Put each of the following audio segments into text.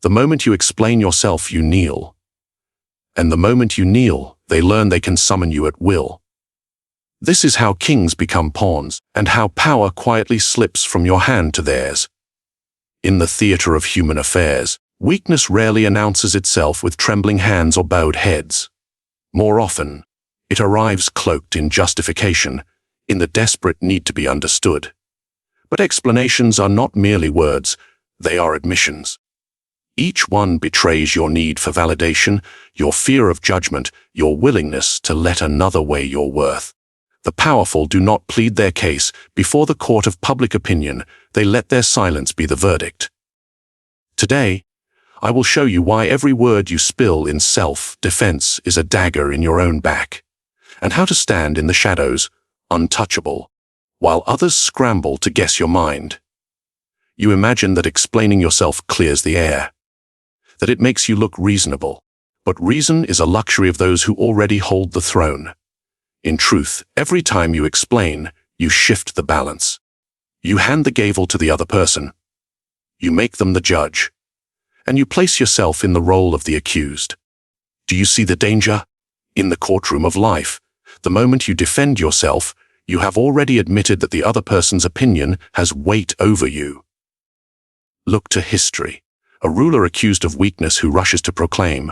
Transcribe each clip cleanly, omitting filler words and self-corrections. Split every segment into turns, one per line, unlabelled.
The moment you explain yourself, you kneel. And the moment you kneel, they learn they can summon you at will. This is how kings become pawns, and how power quietly slips from your hand to theirs. In the theater of human affairs, weakness rarely announces itself with trembling hands or bowed heads. More often, it arrives cloaked in justification, in the desperate need to be understood. But explanations are not merely words, they are admissions. Each one betrays your need for validation, your fear of judgment, your willingness to let another weigh your worth. The powerful do not plead their case before the court of public opinion, they let their silence be the verdict. Today, I will show you why every word you spill in self-defense is a dagger in your own back, and how to stand in the shadows, untouchable, while others scramble to guess your mind. You imagine that explaining yourself clears the air, that it makes you look reasonable, but reason is a luxury of those who already hold the throne. In truth, every time you explain, you shift the balance. You hand the gavel to the other person. You make them the judge. And you place yourself in the role of the accused. Do you see the danger? In the courtroom of life, the moment you defend yourself, you have already admitted that the other person's opinion has weight over you. Look to history. A ruler accused of weakness who rushes to proclaim,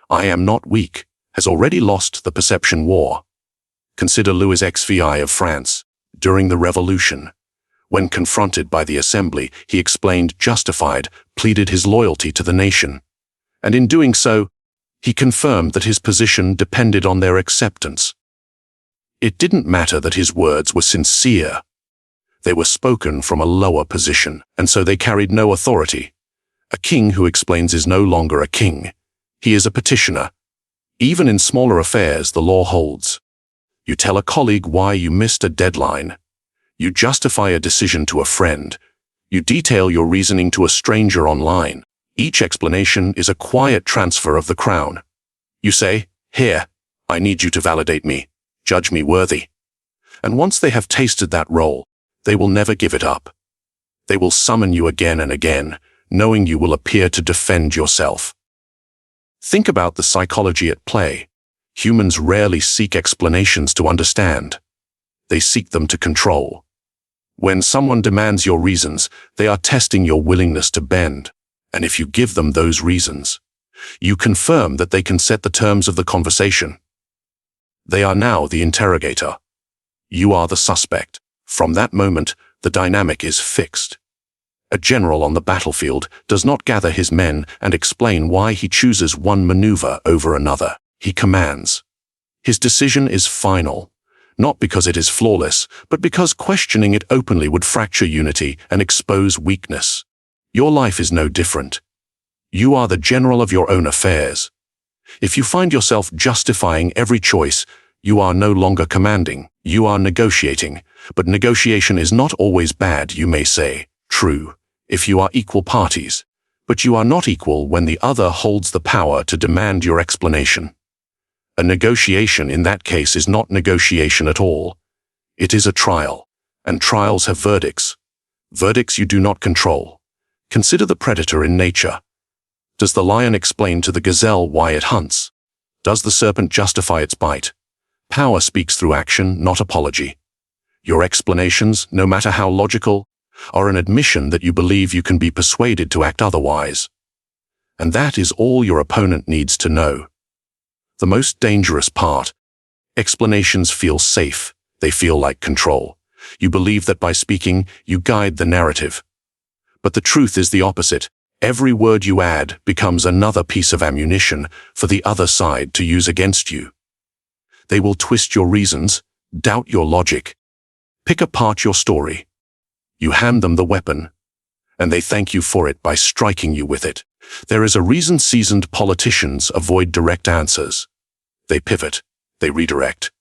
"I am not weak," has already lost the perception war. Consider Louis XVI of France. During the Revolution, when confronted by the Assembly, he explained, justified, pleaded his loyalty to the nation. And in doing so, he confirmed that his position depended on their acceptance. It didn't matter that his words were sincere. They were spoken from a lower position, and so they carried no authority. A king who explains is no longer a king. He is a petitioner. Even in smaller affairs, the law holds. You tell a colleague why you missed a deadline. You justify a decision to a friend. You detail your reasoning to a stranger online. Each explanation is a quiet transfer of the crown. You say, "Here, I need you to validate me. Judge me worthy." And once they have tasted that role, they will never give it up. They will summon you again and again, knowing you will appear to defend yourself. Think about the psychology at play. Humans rarely seek explanations to understand. They seek them to control. When someone demands your reasons, they are testing your willingness to bend. And if you give them those reasons, you confirm that they can set the terms of the conversation. They are now the interrogator. You are the suspect. From that moment, the dynamic is fixed. A general on the battlefield does not gather his men and explain why he chooses one maneuver over another. He commands. His decision is final, not because it is flawless, but because questioning it openly would fracture unity and expose weakness. Your life is no different. You are the general of your own affairs. If you find yourself justifying every choice, you are no longer commanding, you are negotiating. But negotiation is not always bad, you may say. True, if you are equal parties. But you are not equal when the other holds the power to demand your explanation. A negotiation in that case is not negotiation at all. It is a trial, and trials have verdicts. Verdicts you do not control. Consider the predator in nature. Does the lion explain to the gazelle why it hunts? Does the serpent justify its bite? Power speaks through action, not apology. Your explanations, no matter how logical, are an admission that you believe you can be persuaded to act otherwise. And that is all your opponent needs to know. The most dangerous part, explanations feel safe, they feel like control. You believe that by speaking, you guide the narrative. But the truth is the opposite. Every word you add becomes another piece of ammunition for the other side to use against you. They will twist your reasons, doubt your logic, pick apart your story. You hand them the weapon, and they thank you for it by striking you with it. There is a reason seasoned politicians avoid direct answers. They pivot, they redirect.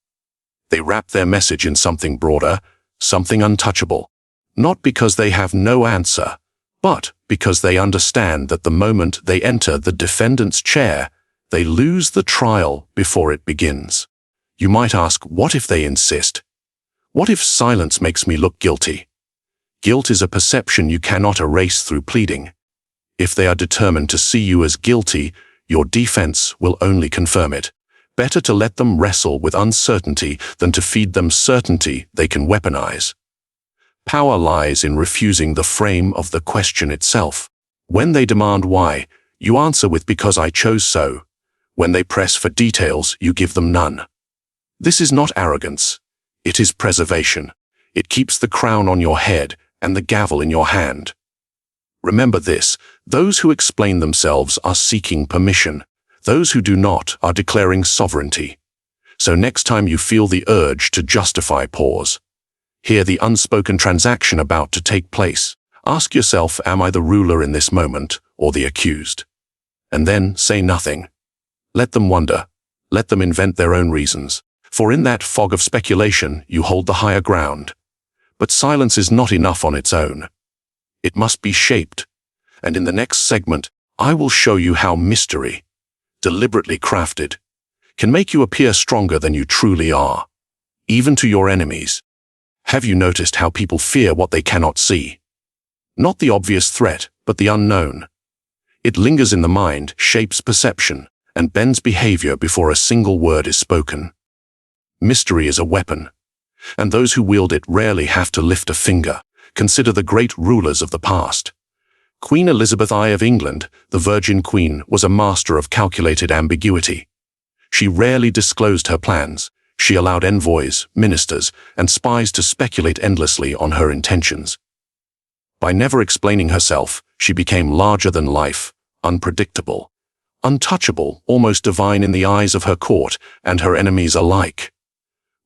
They wrap their message in something broader, something untouchable. Not because they have no answer, but because they understand that the moment they enter the defendant's chair, they lose the trial before it begins. You might ask, what if they insist? What if silence makes me look guilty? Guilt is a perception you cannot erase through pleading. If they are determined to see you as guilty, your defense will only confirm it. Better to let them wrestle with uncertainty than to feed them certainty they can weaponize. Power lies in refusing the frame of the question itself. When they demand why, you answer with "because I chose so." When they press for details, you give them none. This is not arrogance. It is preservation. It keeps the crown on your head and the gavel in your hand. Remember this: those who explain themselves are seeking permission. Those who do not are declaring sovereignty. So next time you feel the urge to justify, pause. Hear the unspoken transaction about to take place. Ask yourself, am I the ruler in this moment or the accused? And then say nothing. Let them wonder. Let them invent their own reasons. For in that fog of speculation, you hold the higher ground. But silence is not enough on its own. It must be shaped. And in the next segment, I will show you how mystery, deliberately crafted, can make you appear stronger than you truly are, even to your enemies. Have you noticed how people fear what they cannot see? Not the obvious threat, but the unknown. It lingers in the mind, shapes perception, and bends behavior before a single word is spoken. Mystery is a weapon, and those who wield it rarely have to lift a finger. Consider the great rulers of the past. Queen Elizabeth I of England, the Virgin Queen, was a master of calculated ambiguity. She rarely disclosed her plans. She allowed envoys, ministers, and spies to speculate endlessly on her intentions. By never explaining herself, she became larger than life, unpredictable, untouchable, almost divine in the eyes of her court and her enemies alike.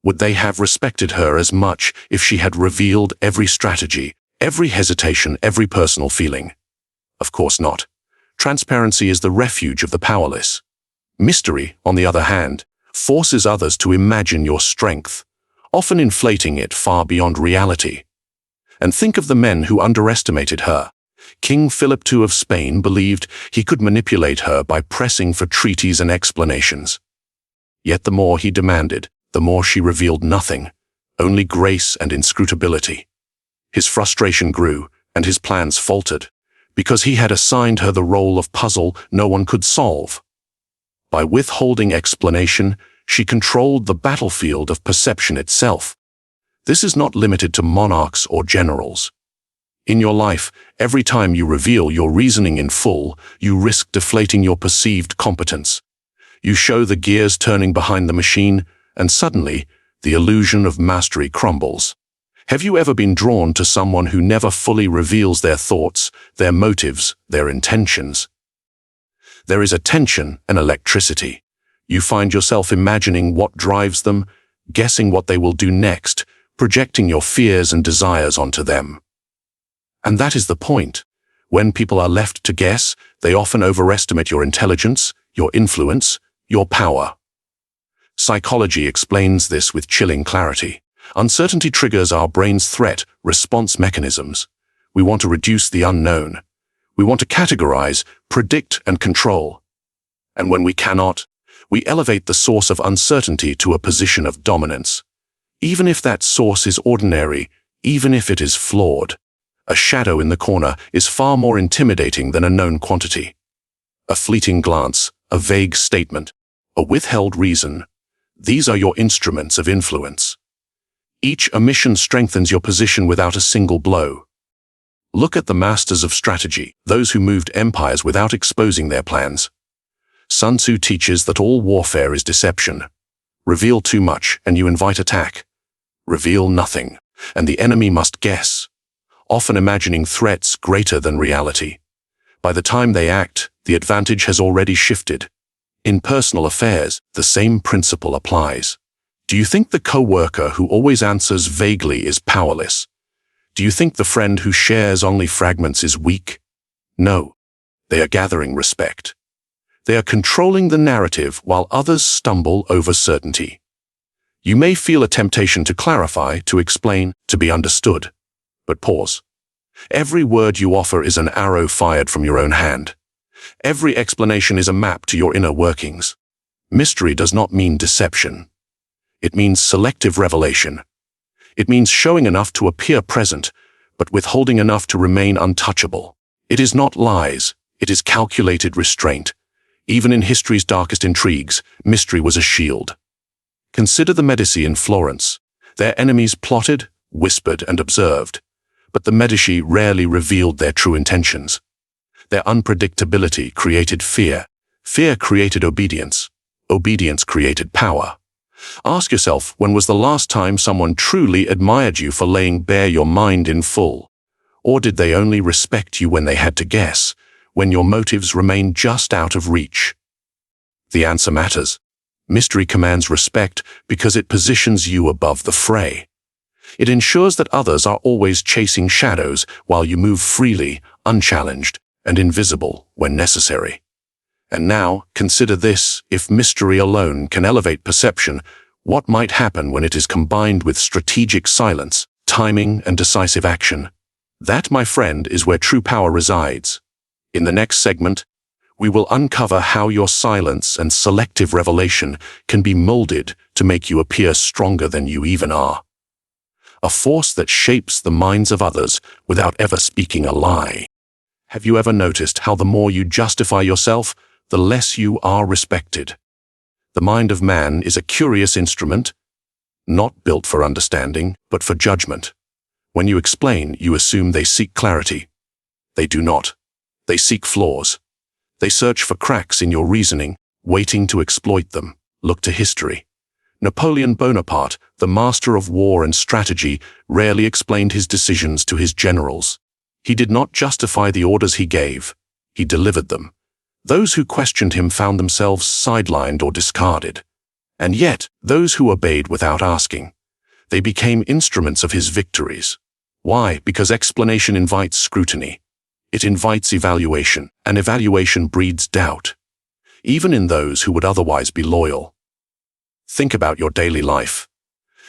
Would they have respected her as much if she had revealed every strategy, every hesitation, every personal feeling? Of course not. Transparency is the refuge of the powerless. Mystery, on the other hand, forces others to imagine your strength, often inflating it far beyond reality. And think of the men who underestimated her. King Philip II of Spain believed he could manipulate her by pressing for treaties and explanations. Yet the more he demanded, the more she revealed nothing, only grace and inscrutability. His frustration grew, and his plans faltered, because he had assigned her the role of puzzle no one could solve. By withholding explanation, she controlled the battlefield of perception itself. This is not limited to monarchs or generals. In your life, every time you reveal your reasoning in full, you risk deflating your perceived competence. You show the gears turning behind the machine, and suddenly, the illusion of mastery crumbles. Have you ever been drawn to someone who never fully reveals their thoughts, their motives, their intentions? There is a tension, an electricity. You find yourself imagining what drives them, guessing what they will do next, projecting your fears and desires onto them. And that is the point. When people are left to guess, they often overestimate your intelligence, your influence, your power. Psychology explains this with chilling clarity. Uncertainty triggers our brain's threat response mechanisms. We want to reduce the unknown. We want to categorize, predict, and control. And when we cannot, we elevate the source of uncertainty to a position of dominance. Even if that source is ordinary, even if it is flawed, a shadow in the corner is far more intimidating than a known quantity. A fleeting glance, a vague statement, a withheld reason. These are your instruments of influence. Each omission strengthens your position without a single blow. Look at the masters of strategy, those who moved empires without exposing their plans. Sun Tzu teaches that all warfare is deception. Reveal too much, and you invite attack. Reveal nothing, and the enemy must guess, often imagining threats greater than reality. By the time they act, the advantage has already shifted. In personal affairs, the same principle applies. Do you think the co-worker who always answers vaguely is powerless? Do you think the friend who shares only fragments is weak? No. They are gathering respect. They are controlling the narrative while others stumble over certainty. You may feel a temptation to clarify, to explain, to be understood. But pause. Every word you offer is an arrow fired from your own hand. Every explanation is a map to your inner workings. Mystery does not mean deception. It means selective revelation. It means showing enough to appear present, but withholding enough to remain untouchable. It is not lies, It is calculated restraint. Even in history's darkest intrigues, mystery was a shield. Consider the Medici in Florence. Their enemies plotted, whispered, and observed, but the Medici rarely revealed their true intentions. Their unpredictability created fear. Fear created obedience. Obedience created power. Ask yourself, when was the last time someone truly admired you for laying bare your mind in full? Or did they only respect you when they had to guess, when your motives remained just out of reach? The answer matters. Mystery commands respect because it positions you above the fray. It ensures that others are always chasing shadows while you move freely, unchallenged, and invisible when necessary. And now, consider this: if mystery alone can elevate perception, what might happen when it is combined with strategic silence, timing, and decisive action? That, my friend, is where true power resides. In the next segment, we will uncover how your silence and selective revelation can be molded to make you appear stronger than you even are. A force that shapes the minds of others without ever speaking a lie. Have you ever noticed how the more you justify yourself, the less you are respected? The mind of man is a curious instrument, not built for understanding, but for judgment. When you explain, you assume they seek clarity. They do not. They seek flaws. They search for cracks in your reasoning, waiting to exploit them. Look to history. Napoleon Bonaparte, the master of war and strategy, rarely explained his decisions to his generals. He did not justify the orders he gave. He delivered them. Those who questioned him found themselves sidelined or discarded. And yet, those who obeyed without asking, they became instruments of his victories. Why? Because explanation invites scrutiny. It invites evaluation, and evaluation breeds doubt, even in those who would otherwise be loyal. Think about your daily life.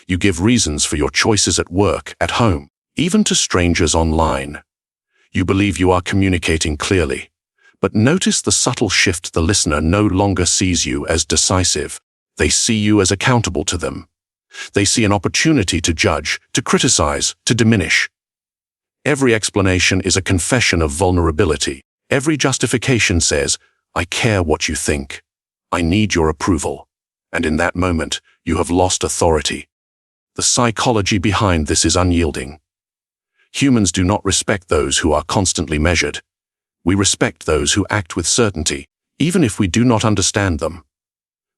You give reasons for your choices at work, at home, even to strangers online. You believe you are communicating clearly. But notice the subtle shift: the listener no longer sees you as decisive. They see you as accountable to them. They see an opportunity to judge, to criticize, to diminish. Every explanation is a confession of vulnerability. Every justification says, "I care what you think. I need your approval." And in that moment, you have lost authority. The psychology behind this is unyielding. Humans do not respect those who are constantly measured. We respect those who act with certainty, even if we do not understand them.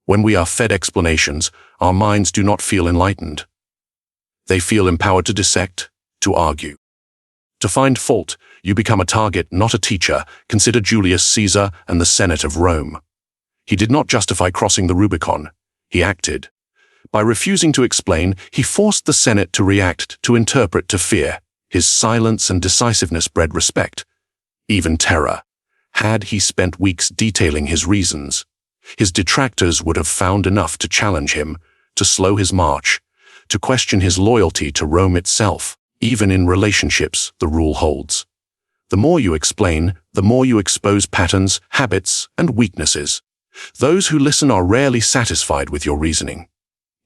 When we are fed explanations, our minds do not feel enlightened. They feel empowered to dissect, to argue. To find fault, you become a target, not a teacher. Consider Julius Caesar and the Senate of Rome. He did not justify crossing the Rubicon. He acted. By refusing to explain, he forced the Senate to react, to interpret, to fear. His silence and decisiveness bred respect, even terror. Had he spent weeks detailing his reasons, his detractors would have found enough to challenge him, to slow his march, to question his loyalty to Rome itself. Even in relationships, the rule holds. The more you explain, the more you expose patterns, habits, and weaknesses. Those who listen are rarely satisfied with your reasoning.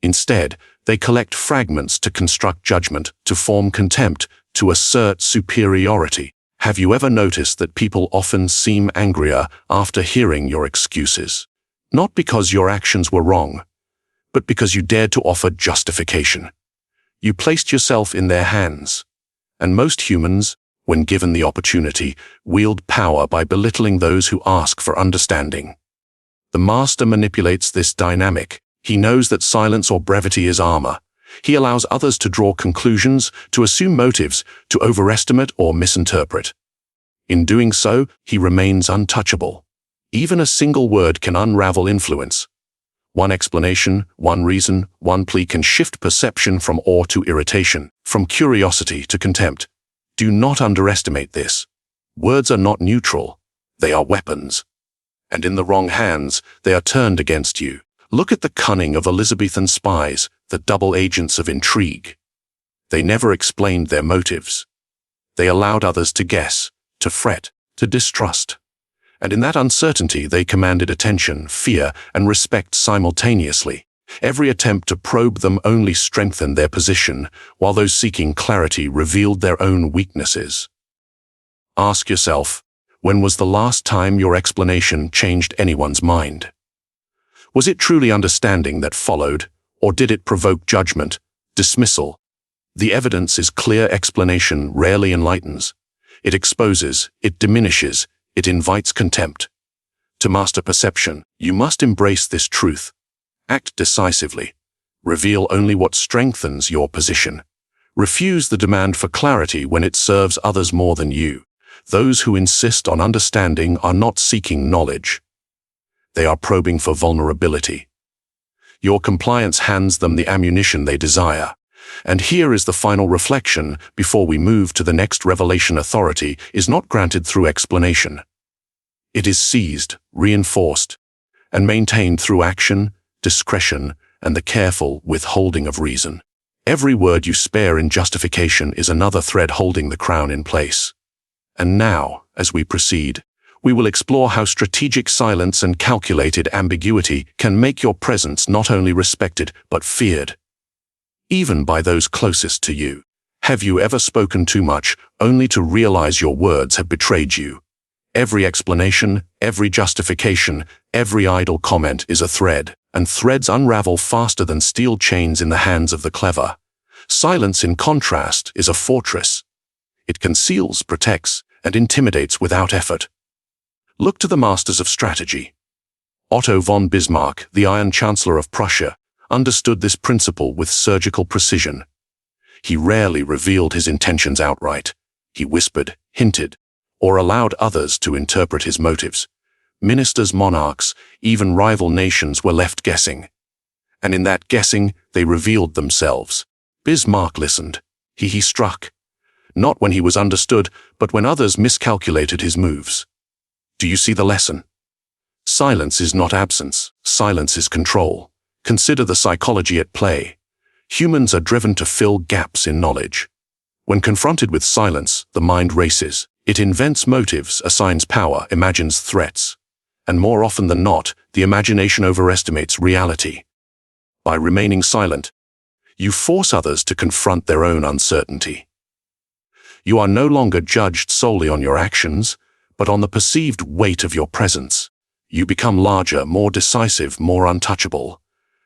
Instead, they collect fragments to construct judgment, to form contempt, to assert superiority. Have you ever noticed that people often seem angrier after hearing your excuses? Not because your actions were wrong, but because you dared to offer justification. You placed yourself in their hands. And most humans, when given the opportunity, wield power by belittling those who ask for understanding. The master manipulates this dynamic. He knows that silence or brevity is armor. He allows others to draw conclusions, to assume motives, to overestimate or misinterpret. In doing so, he remains untouchable. Even a single word can unravel influence. One explanation, one reason, one plea can shift perception from awe to irritation, from curiosity to contempt. Do not underestimate this. Words are not neutral. They are weapons. And in the wrong hands, they are turned against you. Look at the cunning of Elizabethan spies, the double agents of intrigue. They never explained their motives. They allowed others to guess, to fret, to distrust. And in that uncertainty, they commanded attention, fear, and respect simultaneously. Every attempt to probe them only strengthened their position, while those seeking clarity revealed their own weaknesses. Ask yourself, When was the last time your explanation changed anyone's mind? Was it truly understanding that followed, or did it provoke judgment, dismissal? The evidence is clear. Explanation rarely enlightens. It exposes, it diminishes, it invites contempt. To master perception, you must embrace this truth. Act decisively. Reveal only what strengthens your position. Refuse the demand for clarity when it serves others more than you. Those who insist on understanding are not seeking knowledge. They are probing for vulnerability. Your compliance hands them the ammunition they desire. And here is the final reflection before we move to the next revelation. Authority is not granted through explanation. It is seized, reinforced, and maintained through action, discretion, and the careful withholding of reason. Every word you spare in justification is another thread holding the crown in place. And now, as we proceed, we will explore how strategic silence and calculated ambiguity can make your presence not only respected but feared, even by those closest to you. Have you ever spoken too much, only to realize your words have betrayed you? Every explanation, every justification, every idle comment is a thread, and threads unravel faster than steel chains in the hands of the clever. Silence, in contrast, is a fortress. It conceals, protects, and intimidates without effort. Look to the masters of strategy. Otto von Bismarck, the Iron Chancellor of Prussia, understood this principle with surgical precision. He rarely revealed his intentions outright. He whispered, hinted, or allowed others to interpret his motives. Ministers, monarchs, even rival nations were left guessing. And in that guessing, they revealed themselves. Bismarck listened. He struck. Not when he was understood, but when others miscalculated his moves. Do you see the lesson? Silence is not absence. Silence is control. Consider the psychology at play. Humans are driven to fill gaps in knowledge. When confronted with silence, the mind races. It invents motives, assigns power, imagines threats. And more often than not, the imagination overestimates reality. By remaining silent, you force others to confront their own uncertainty. You are no longer judged solely on your actions, but on the perceived weight of your presence. You become larger, more decisive, more untouchable.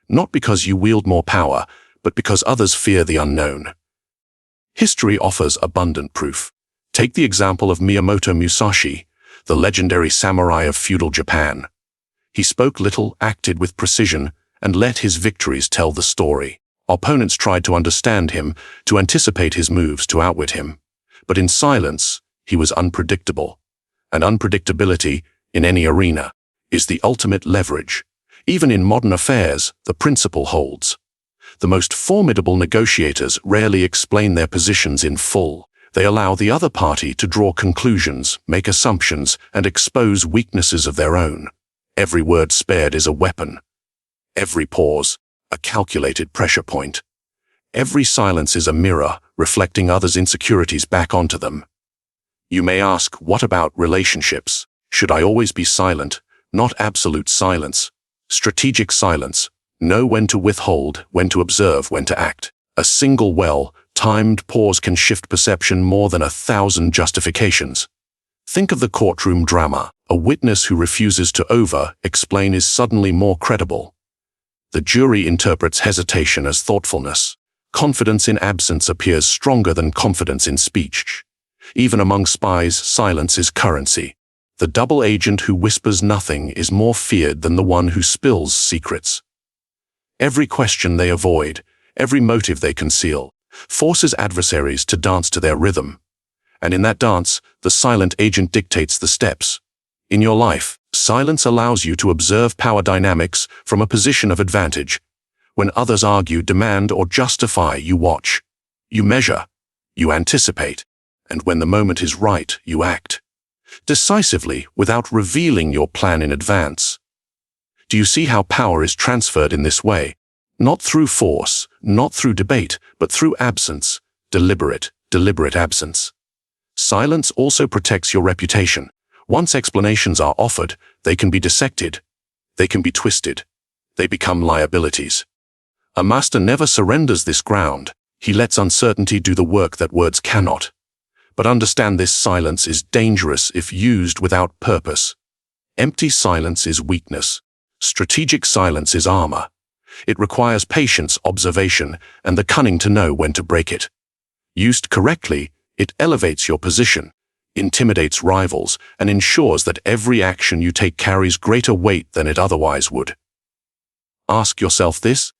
Not because you wield more power, but because others fear the unknown. History offers abundant proof. Take the example of Miyamoto Musashi, the legendary samurai of feudal Japan. He spoke little, acted with precision, and let his victories tell the story. Opponents tried to understand him, to anticipate his moves, to outwit him. But in silence, he was unpredictable. And unpredictability, in any arena, is the ultimate leverage. Even in modern affairs, the principle holds. The most formidable negotiators rarely explain their positions in full. They allow the other party to draw conclusions, make assumptions, and expose weaknesses of their own. Every word spared is a weapon. Every pause, a calculated pressure point. Every silence is a mirror, reflecting others' insecurities back onto them. You may ask, what about relationships? Should I always be silent? Not absolute silence. Strategic silence. Know when to withhold, when to observe, when to act. A single well-timed pause can shift perception more than 1,000 justifications. Think of the courtroom drama. A witness who refuses to over-explain is suddenly more credible. The jury interprets hesitation as thoughtfulness. Confidence in absence appears stronger than confidence in speech. Even among spies, silence is currency. The double agent who whispers nothing is more feared than the one who spills secrets. Every question they avoid, every motive they conceal, forces adversaries to dance to their rhythm. And in that dance, the silent agent dictates the steps. In your life, silence allows you to observe power dynamics from a position of advantage. When others argue, demand, or justify, you watch. You measure. You anticipate. And when the moment is right, you act. Decisively, without revealing your plan in advance. Do you see how power is transferred in this way? Not through force, not through debate, but through absence. Deliberate absence. Silence also protects your reputation. Once explanations are offered, they can be dissected. They can be twisted. They become liabilities. A master never surrenders this ground. He lets uncertainty do the work that words cannot. But understand this silence is dangerous if used without purpose. Empty silence is weakness. Strategic silence is armor. It requires patience, observation, and the cunning to know when to break it. Used correctly, it elevates your position, intimidates rivals, and ensures that every action you take carries greater weight than it otherwise would. Ask yourself this: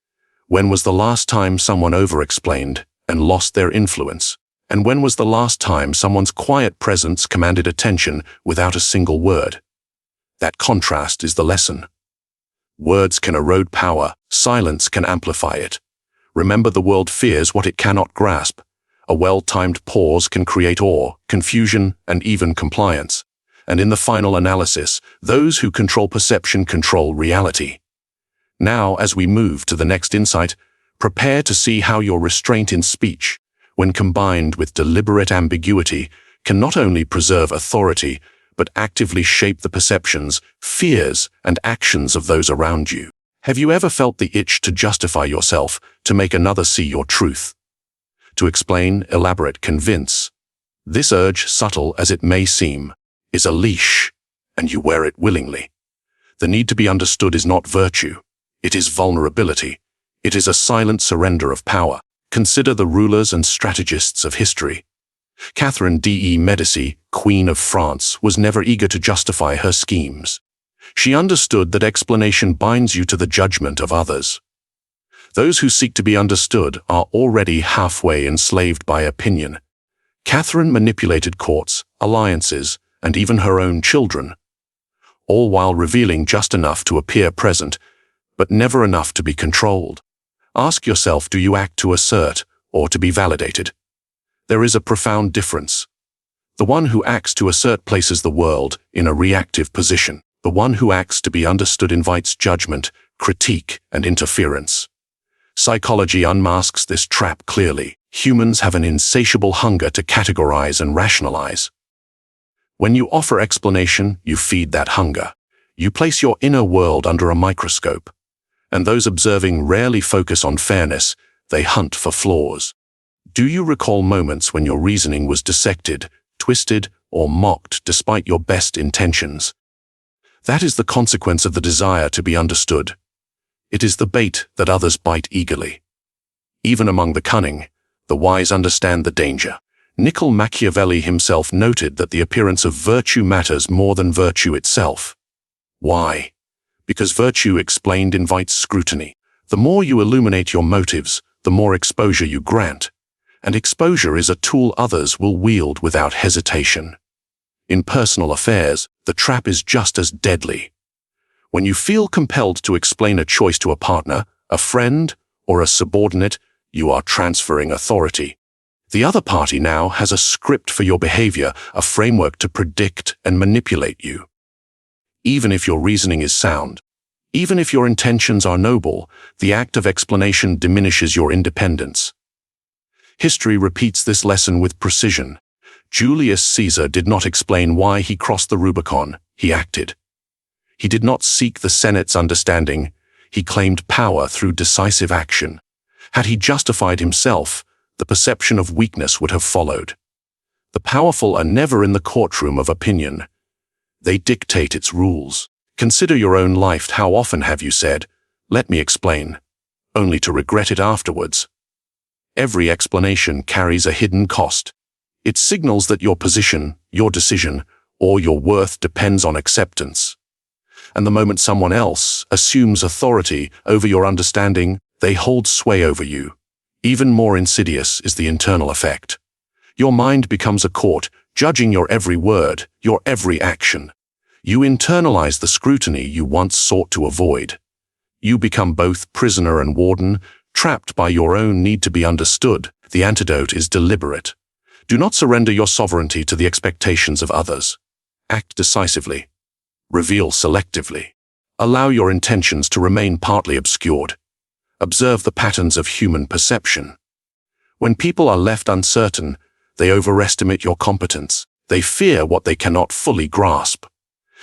when was the last time someone over-explained and lost their influence? And when was the last time someone's quiet presence commanded attention without a single word? That contrast is the lesson. Words can erode power, silence can amplify it. Remember, the world fears what it cannot grasp. A well-timed pause can create awe, confusion, and even compliance. And in the final analysis, those who control perception control reality. Now, as we move to the next insight, prepare to see how your restraint in speech, when combined with deliberate ambiguity, can not only preserve authority, but actively shape the perceptions, fears, and actions of those around you. Have you ever felt the itch to justify yourself, to make another see your truth? To explain, elaborate, convince? This urge, subtle as it may seem, is a leash, and you wear it willingly. The need to be understood is not virtue. It is vulnerability. It is a silent surrender of power. Consider the rulers and strategists of history. Catherine de' Medici, Queen of France, was never eager to justify her schemes. She understood that explanation binds you to the judgment of others. Those who seek to be understood are already halfway enslaved by opinion. Catherine manipulated courts, alliances, and even her own children, all while revealing just enough to appear present, but never enough to be controlled. Ask yourself, do you act to assert or to be validated? There is a profound difference. The one who acts to assert places the world in a reactive position. The one who acts to be understood invites judgment, critique, and interference. Psychology unmasks this trap clearly. Humans have an insatiable hunger to categorize and rationalize. When you offer explanation, you feed that hunger. You place your inner world under a microscope. And those observing rarely focus on fairness, they hunt for flaws. Do you recall moments when your reasoning was dissected, twisted, or mocked despite your best intentions? That is the consequence of the desire to be understood. It is the bait that others bite eagerly. Even among the cunning, the wise understand the danger. Machiavelli himself noted that the appearance of virtue matters more than virtue itself. Why? Because virtue explained invites scrutiny. The more you illuminate your motives, the more exposure you grant. And exposure is a tool others will wield without hesitation. In personal affairs, the trap is just as deadly. When you feel compelled to explain a choice to a partner, a friend, or a subordinate, you are transferring authority. The other party now has a script for your behavior, a framework to predict and manipulate you. Even if your reasoning is sound, even if your intentions are noble, the act of explanation diminishes your independence. History repeats this lesson with precision. Julius Caesar did not explain why he crossed the Rubicon, he acted. He did not seek the Senate's understanding, he claimed power through decisive action. Had he justified himself, the perception of weakness would have followed. The powerful are never in the courtroom of opinion. They dictate its rules. Consider your own life. How often have you said, "Let me explain," only to regret it afterwards? Every explanation carries a hidden cost. It signals that your position, your decision, or your worth depends on acceptance. And the moment someone else assumes authority over your understanding, they hold sway over you. Even more insidious is the internal effect. Your mind becomes a court, judging your every word, your every action. You internalize the scrutiny you once sought to avoid. You become both prisoner and warden, trapped by your own need to be understood. The antidote is deliberate. Do not surrender your sovereignty to the expectations of others. Act decisively. Reveal selectively. Allow your intentions to remain partly obscured. Observe the patterns of human perception. When people are left uncertain, they overestimate your competence. They fear what they cannot fully grasp.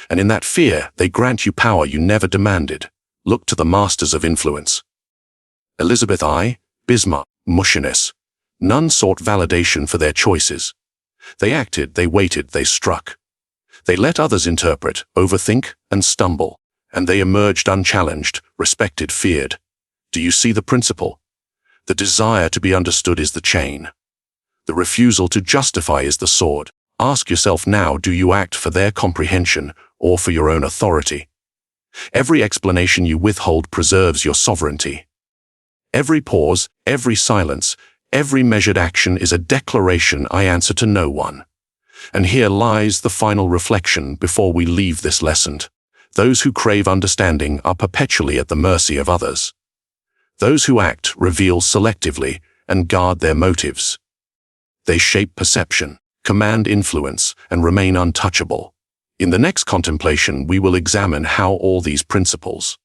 And in that fear, they grant you power you never demanded. Look to the masters of influence. Elizabeth I, Bismarck, Mushiness. None sought validation for their choices. They acted, they waited, they struck. They let others interpret, overthink, and stumble, and they emerged unchallenged, respected, feared. Do you see the principle? The desire to be understood is the chain. The refusal to justify is the sword. Ask yourself now, do you act for their comprehension or for your own authority? Every explanation you withhold preserves your sovereignty. Every pause, every silence, every measured action is a declaration I answer to no one. And here lies the final reflection before we leave this lesson. Those who crave understanding are perpetually at the mercy of others. Those who act reveal selectively and guard their motives. They shape perception, command influence, and remain untouchable. In the next contemplation, we will examine how all these principles,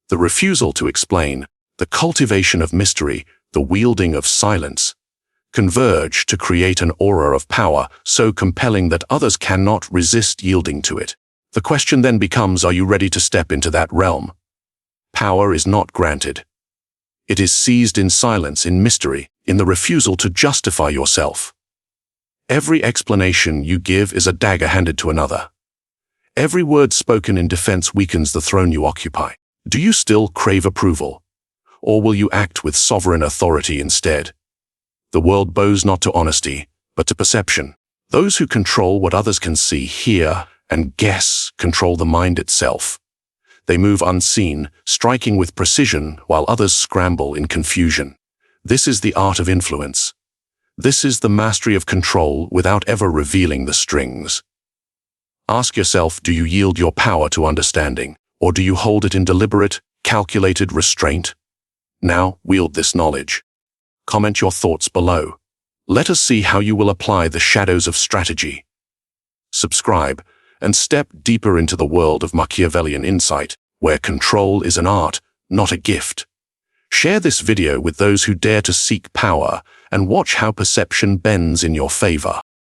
the refusal to explain, the cultivation of mystery, the wielding of silence, converge to create an aura of power so compelling that others cannot resist yielding to it. The question then becomes, are you ready to step into that realm? Power is not granted. It is seized in silence, in mystery, in the refusal to justify yourself. Every explanation you give is a dagger handed to another. Every word spoken in defense weakens the throne you occupy. Do you still crave approval? Or will you act with sovereign authority instead? The world bows not to honesty, but to perception. Those who control what others can see, hear, and guess control the mind itself. They move unseen, striking with precision while others scramble in confusion. This is the art of influence. This is the mastery of control without ever revealing the strings. Ask yourself, do you yield your power to understanding, or do you hold it in deliberate, calculated restraint? Now, wield this knowledge. Comment your thoughts below. Let us see how you will apply the shadows of strategy. Subscribe and step deeper into the world of Machiavellian insight, where control is an art, not a gift. Share this video with those who dare to seek power and watch how perception bends in your favor.